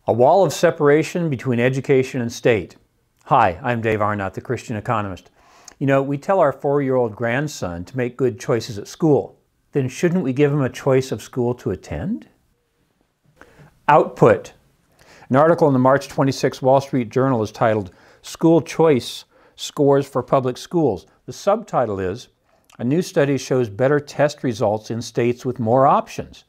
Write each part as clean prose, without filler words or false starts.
A wall of separation between education and state. Hi, I'm Dave Arnott, the Christian Economist. You know, we tell our 4-year-old grandson to make good choices at school. Then shouldn't we give him a choice of school to attend? Output. An article in the March 26 Wall Street Journal is titled, "School Choice Scores for Public Schools." The subtitle is, "A New Study Shows Better Test Results in States with More Options."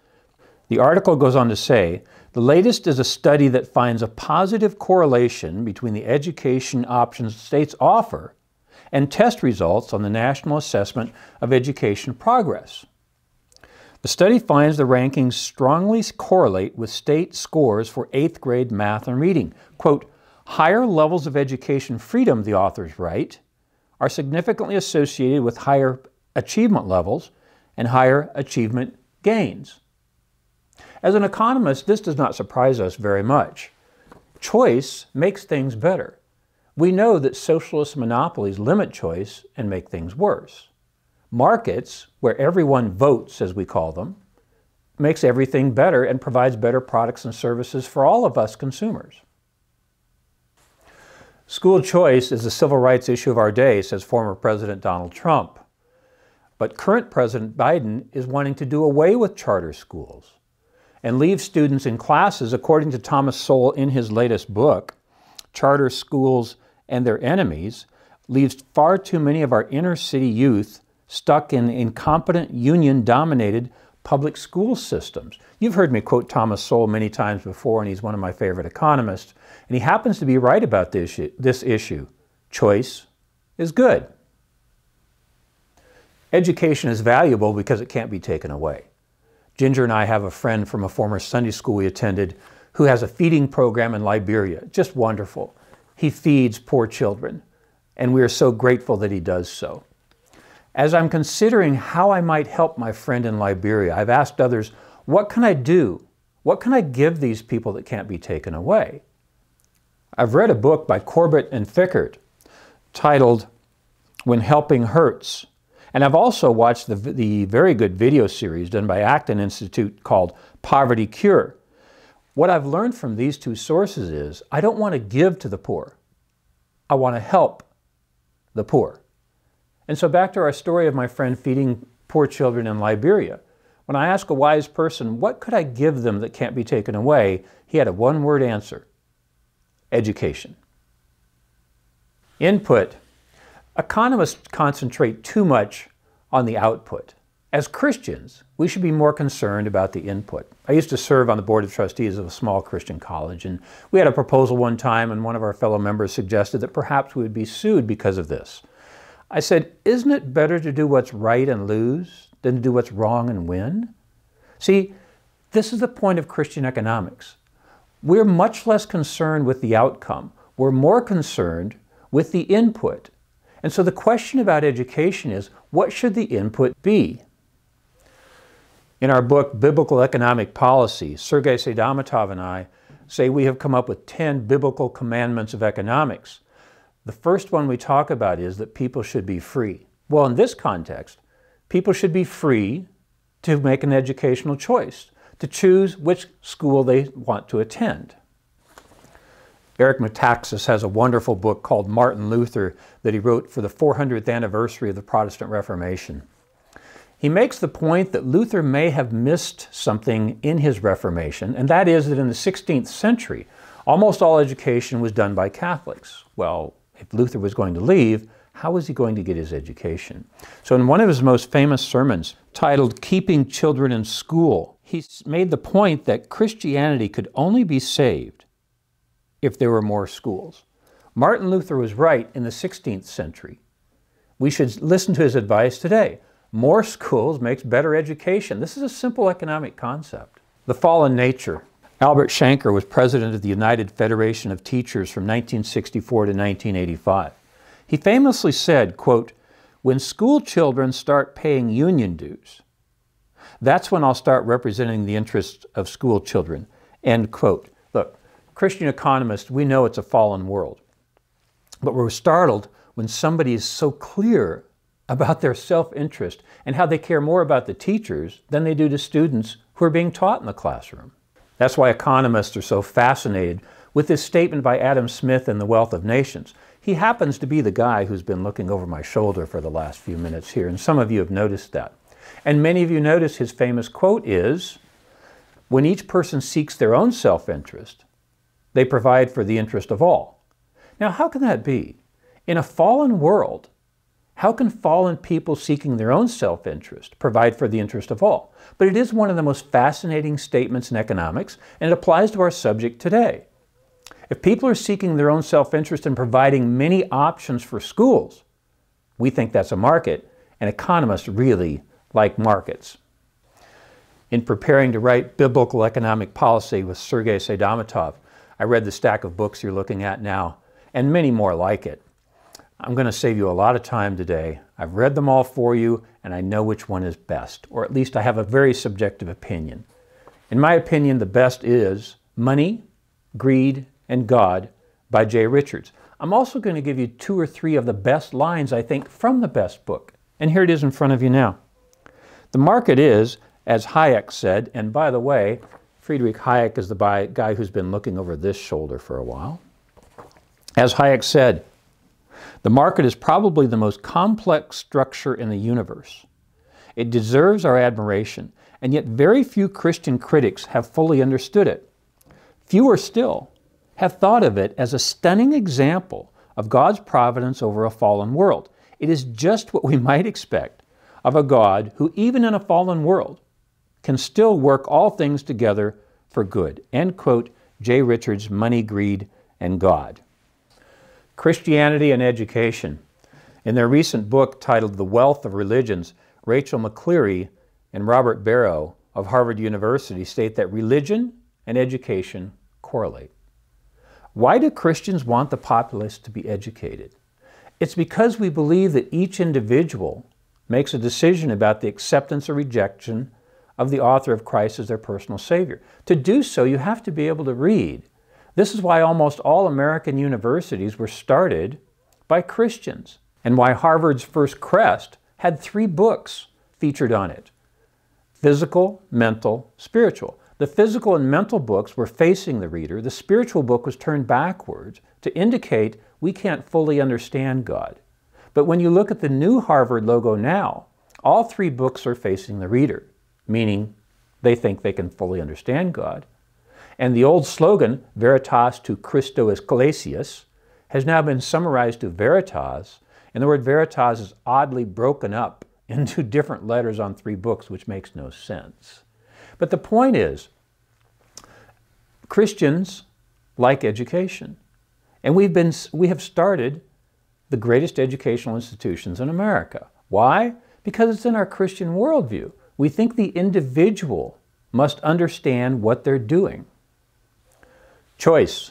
The article goes on to say, the latest is a study that finds a positive correlation between the education options states offer and test results on the National Assessment of Education Progress. The study finds the rankings strongly correlate with state scores for 8th grade math and reading. Quote, "Higher levels of education freedom," the authors write, "are significantly associated with higher achievement levels and higher achievement gains." As an economist, this does not surprise us very much. Choice makes things better. We know that socialist monopolies limit choice and make things worse. Markets, where everyone votes, as we call them, makes everything better and provides better products and services for all of us consumers. School choice is the civil rights issue of our day, says former President Donald Trump. But current President Biden is wanting to do away with charter schools and leave students in classes, according to Thomas Sowell in his latest book, "Charter Schools and Their Enemies," leaves far too many of our inner city youth stuck in incompetent, union-dominated public school systems. You've heard me quote Thomas Sowell many times before, and he's one of my favorite economists, and he happens to be right about this issue. Choice is good. Education is valuable because it can't be taken away. Ginger and I have a friend from a former Sunday school we attended who has a feeding program in Liberia. Just wonderful. He feeds poor children, and we are so grateful that he does so. As I'm considering how I might help my friend in Liberia, I've asked others, what can I do? What can I give these people that can't be taken away? I've read a book by Corbett and Fickert titled "When Helping Hurts." And I've also watched the very good video series done by Acton Institute called "Poverty Cure." What I've learned from these two sources is I don't want to give to the poor. I want to help the poor. And so back to our story of my friend feeding poor children in Liberia. When I asked a wise person, what could I give them that can't be taken away? He had a one-word answer: education. Input. Economists concentrate too much on the output. As Christians, we should be more concerned about the input. I used to serve on the board of trustees of a small Christian college, and we had a proposal one time, and one of our fellow members suggested that perhaps we would be sued because of this. I said, isn't it better to do what's right and lose than to do what's wrong and win? See, this is the point of Christian economics. We're much less concerned with the outcome. We're more concerned with the input. And so the question about education is, what should the input be? In our book, Biblical Economic Policy, Sergei Seidamatov and I say we have come up with 10 biblical commandments of economics. The first one we talk about is that people should be free. Well, in this context, people should be free to make an educational choice, to choose which school they want to attend. Eric Metaxas has a wonderful book called Martin Luther that he wrote for the 400th anniversary of the Protestant Reformation. He makes the point that Luther may have missed something in his Reformation, and that is that in the 16th century, almost all education was done by Catholics. Well, if Luther was going to leave, how was he going to get his education? So in one of his most famous sermons, titled "Keeping Children in School," he made the point that Christianity could only be saved if there were more schools. Martin Luther was right in the 16th century. We should listen to his advice today. More schools makes better education. This is a simple economic concept. The fallen nature. Albert Shanker was president of the United Federation of Teachers from 1964 to 1985. He famously said, quote, "When school children start paying union dues, that's when I'll start representing the interests of school children," end quote. Look, Christian economists, we know it's a fallen world. But we're startled when somebody is so clear about their self-interest and how they care more about the teachers than they do to students who are being taught in the classroom. That's why economists are so fascinated with this statement by Adam Smith in The Wealth of Nations. He happens to be the guy who's been looking over my shoulder for the last few minutes here, and some of you have noticed that. And many of you notice his famous quote is, "When each person seeks their own self-interest, they provide for the interest of all." Now, how can that be? In a fallen world, how can fallen people seeking their own self-interest provide for the interest of all? But it is one of the most fascinating statements in economics, and it applies to our subject today. If people are seeking their own self-interest and providing many options for schools, we think that's a market, and economists really like markets. In preparing to write Biblical Economic Policy with Sergei Seidamatov, I read the stack of books you're looking at now, and many more like it. I'm going to save you a lot of time today. I've read them all for you, and I know which one is best, or at least I have a very subjective opinion. In my opinion, the best is Money, Greed, and God by Jay Richards. I'm also going to give you 2 or 3 of the best lines, I think, from the best book. And here it is in front of you now. The market is, as Hayek said, and by the way, Friedrich Hayek is the guy who's been looking over this shoulder for a while. As Hayek said, the market is probably the most complex structure in the universe. It deserves our admiration, and yet very few Christian critics have fully understood it. Fewer still have thought of it as a stunning example of God's providence over a fallen world. It is just what we might expect of a God who, even in a fallen world, can still work all things together for good. End quote, Jay Richards, Money, Greed, and God. Christianity and Education. In their recent book titled The Wealth of Religions, Rachel McCleary and Robert Barrow of Harvard University state that religion and education correlate. Why do Christians want the populace to be educated? It's because we believe that each individual makes a decision about the acceptance or rejection of the author of Christ as their personal Savior. To do so, you have to be able to read. This is why almost all American universities were started by Christians, and why Harvard's first crest had 3 books featured on it: physical, mental, spiritual. The physical and mental books were facing the reader. The spiritual book was turned backwards to indicate we can't fully understand God. But when you look at the new Harvard logo now, all 3 books are facing the reader, meaning they think they can fully understand God. And the old slogan, Veritas tu Christo Ecclesias, has now been summarized to Veritas, and the word Veritas is oddly broken up into different letters on 3 books, which makes no sense. But the point is, Christians like education. And we have started the greatest educational institutions in America. Why? Because it's in our Christian worldview. We think the individual must understand what they're doing. Choice.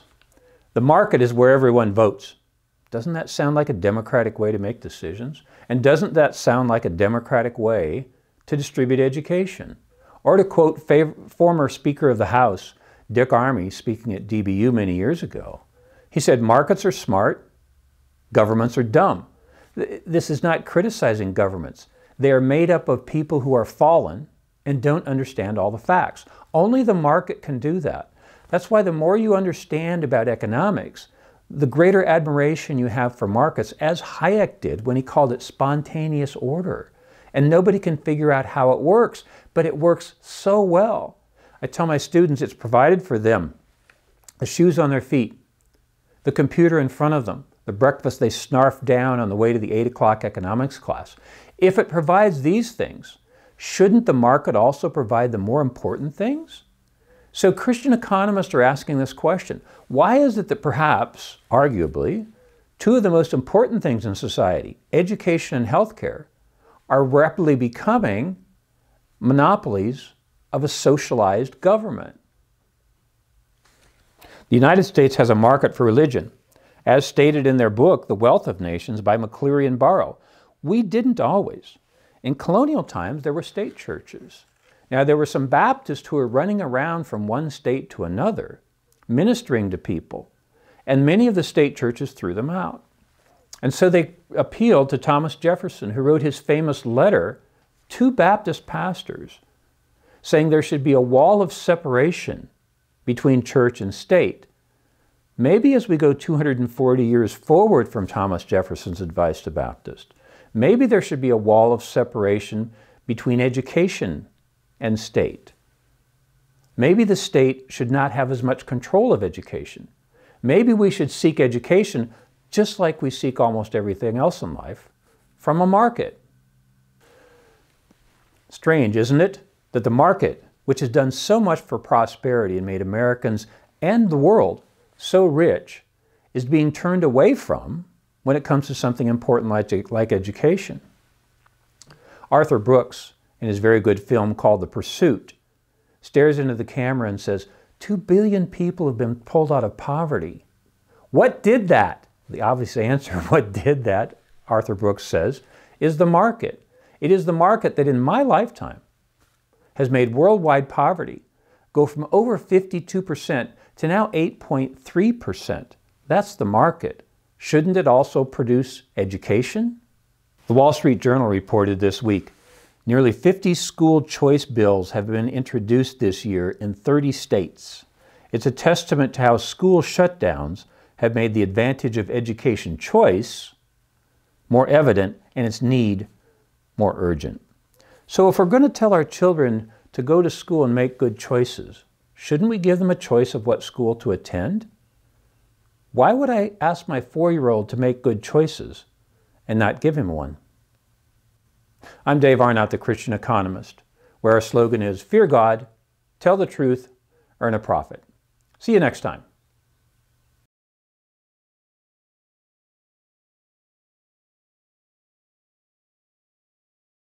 The market is where everyone votes. Doesn't that sound like a democratic way to make decisions? And doesn't that sound like a democratic way to distribute education? Or to quote former Speaker of the House, Dick Armey, speaking at DBU many years ago, he said, markets are smart, governments are dumb. This is not criticizing governments. They are made up of people who are fallen and don't understand all the facts. Only the market can do that. That's why the more you understand about economics, the greater admiration you have for markets, as Hayek did when he called it spontaneous order. And nobody can figure out how it works, but it works so well. I tell my students it's provided for them. The shoes on their feet, the computer in front of them, the breakfast they snarf down on the way to the 8 o'clock economics class. If it provides these things, shouldn't the market also provide the more important things? So Christian economists are asking this question. Why is it that perhaps, arguably, 2 of the most important things in society, education and healthcare, are rapidly becoming monopolies of a socialized government? The United States has a market for religion, as stated in their book, The Wealth of Nations by McCleary and Barrow. We didn't always. In colonial times, there were state churches. Now, there were some Baptists who were running around from one state to another, ministering to people, and many of the state churches threw them out. And so they appealed to Thomas Jefferson, who wrote his famous letter to Baptist pastors, saying there should be a wall of separation between church and state. Maybe as we go 240 years forward from Thomas Jefferson's advice to Baptists, maybe there should be a wall of separation between education and state. Maybe the state should not have as much control of education. Maybe we should seek education just like we seek almost everything else in life, from a market. Strange, isn't it, that the market, which has done so much for prosperity and made Americans and the world so rich, is being turned away from when it comes to something important like education. Arthur Brooks, in his very good film called The Pursuit, stares into the camera and says, 2 billion people have been pulled out of poverty. What did that? The obvious answer, what did that, Arthur Brooks says, is the market. It is the market that in my lifetime has made worldwide poverty go from over 52% to now 8.3%. That's the market. Shouldn't it also produce education? The Wall Street Journal reported this week, nearly 50 school choice bills have been introduced this year in 30 states. It's a testament to how school shutdowns have made the advantage of education choice more evident and its need more urgent. So if we're going to tell our children to go to school and make good choices, shouldn't we give them a choice of what school to attend? Why would I ask my 4-year-old to make good choices and not give him one? I'm Dave Arnott, the Christian Economist, where our slogan is, fear God, tell the truth, earn a profit. See you next time.